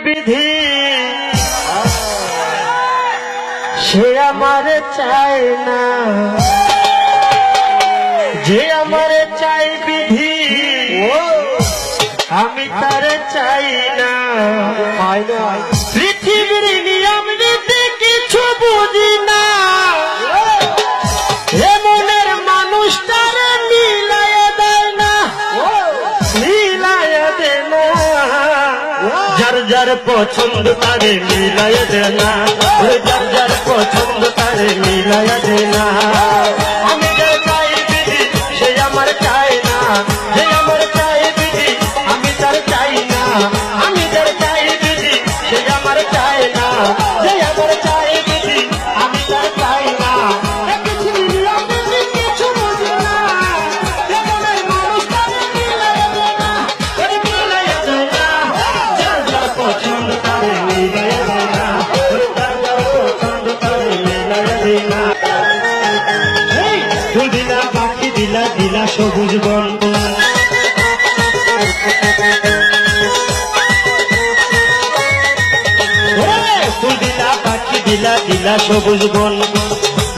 বিধি সে আমার চাই না, যে আমার চাই বিধি আমি তার চাই না। পৃথিবীর নিয়ম নীতি কিছু বুঝি না, এমনের মানুষটার মিলায় দেয় না, মিলায় দেয় না। যার যার পছন্দ তারে মিলায় দেয় না, যার যার পছন্দ তারে মিলায় দেয় না। আমি যার চাই বিধি সে আমার চাই না, যে আমার চাই বিধি আমি তার চাই না। আমি যার চাই বিধি সে আমার চাই না, যে আমার চাই বিধি আমি তার চাই না। কিছু বুঝি না, এমনের মানুষটারে মিলায় দেয় না, মিলায় দেয় না। যার যার পছন্দ তারে মিলায় দেয় না, যার যার পছন্দ তারে মিলায় দেয় না। ফুল দিলা পাখি দিলা দিলা সবুজ বন, ফুল দিলা পাখি দিলা দিলা সবুজ বন,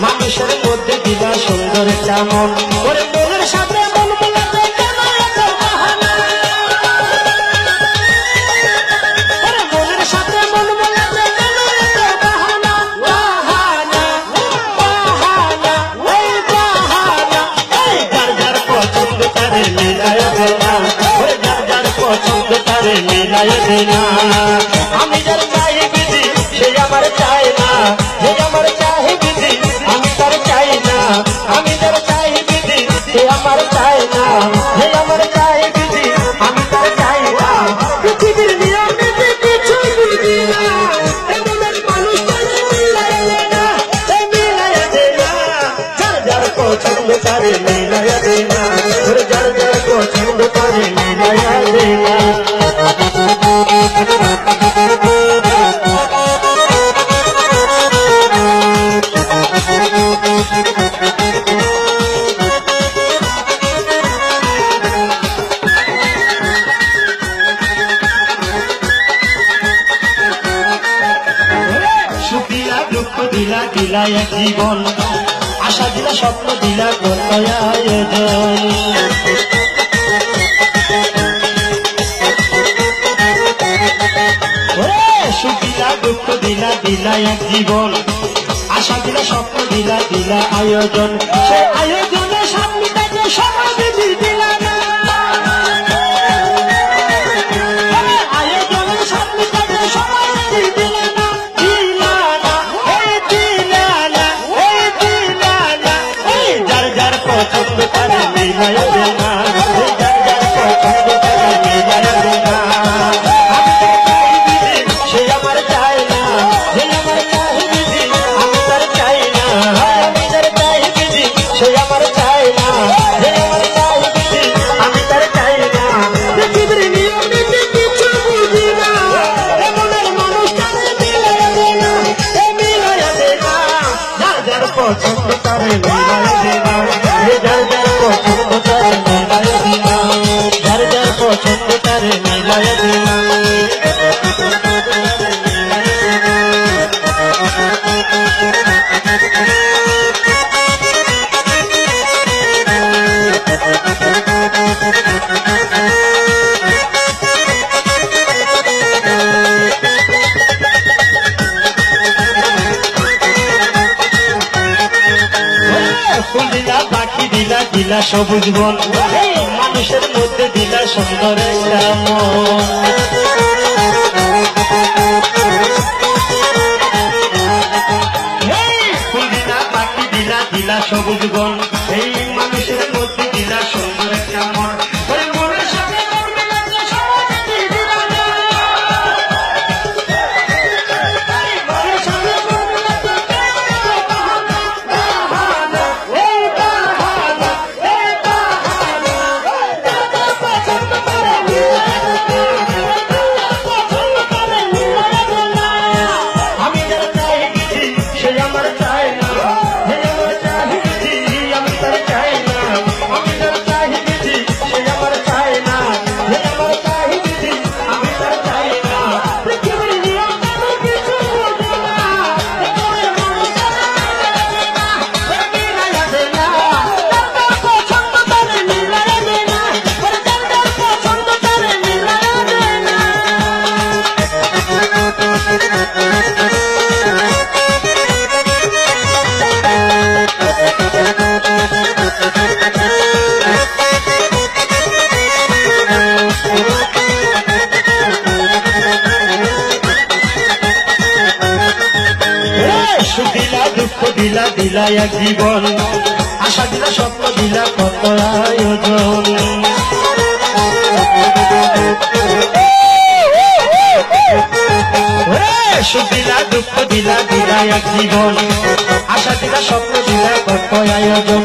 মানুষের মধ্যে দিলা সুন্দর একটা মন। ওরে মনের সাথে মন মেলাতে কেন এত বাহানা, ওরে মনের সাথে মন মেলাতে কেন এত বাহানা, বাহানা বাহানা ওই বাহানা। এই যার যার পছন্দ তারে মিলায় দে না, ওরে যার যার পছন্দ তারে মিলায় দে না। আমি যার চাই বিধি সে আমার চাই না, যে আমার চাই বিধি আমি তার চাই না। আমি যার চাই বিধি সে আমার চাই না, যে আমার চাই বিধি আমি তার চাই না। পৃথিবীর নিয়ম নীতি কিছু বুঝি না, এমনের মানুষটারে মিলায় দেয় না, মিলায় দেয় না। যার যার পছন্দ তারে মিলায় দেয় না, যার যার পছন্দ তারে মিলায় দেয় না। সুখ দিলা দুঃখ দিলা দিলা এক জীবন, আশা দিলা স্বপ্ন দিলা কত আয়োজন। সুখ দিলা দুঃখ দিলা দিলা এক জীবন, আশা দিলা স্বপ্ন দিলা দিলা আয়োজন। সেই আয়োজনে সামনে থেকে সময় বিধি দিলা না, আয়োজনের সামনে থেকে সময় বিধি দিলা না, দিলা না এই দিলা না এই দিলা না। এই যার যার পছন্দ তারে মিলায় দে না, যার যার পছন্দ তারে মিলায় দে না। আমি যার চাই বিধি সে আমার চাই না, যে আমার চাই বিধি আমি তার চাই না। আমি যার চাই বিধি সে আমার চাই না, যে আমার চাই বিধি আমি তার চাই না। পৃথিবীর নিয়ম নীতি কিছু বুঝি না, এমনের মানুষটারে মিলায় দে না, মিলায় দে না। যার যার পছন্দ তারে মিলায় দে না, যার যার পছন্দ তারে মিলায় দে না, যার যার পছন্দ তারে মিলায় দে না। ফুল দিলা পাখি দিলা দিলা সবুজ বন, মানুষের মধ্যে দিলা সুন্দর একটা মন। ফুল দিলা পাখি দিলা দিলা সবুজ বন, এই মানুষের মধ্যে দিলা সুন্দর একটা মন। ওরে মনের সাথে মন মেলাতে সময় বিধি দিলা না, মনের সাথে মন মেলাতে কেন এত বাহানা, বাহানা এই বাহানা এই বাহানা। যার যার পছন্দ তারে মিলায় দে না, সুখ দিলা দুঃখ দিলা দিলা এক জীবন আশা দিলা স্বপ্ন দিলা কত আয়োজন সুখ দিলা দুঃখ দিলা দিলা এক জীবন আশা দিলা স্বপ্ন দিলা কত আয়োজন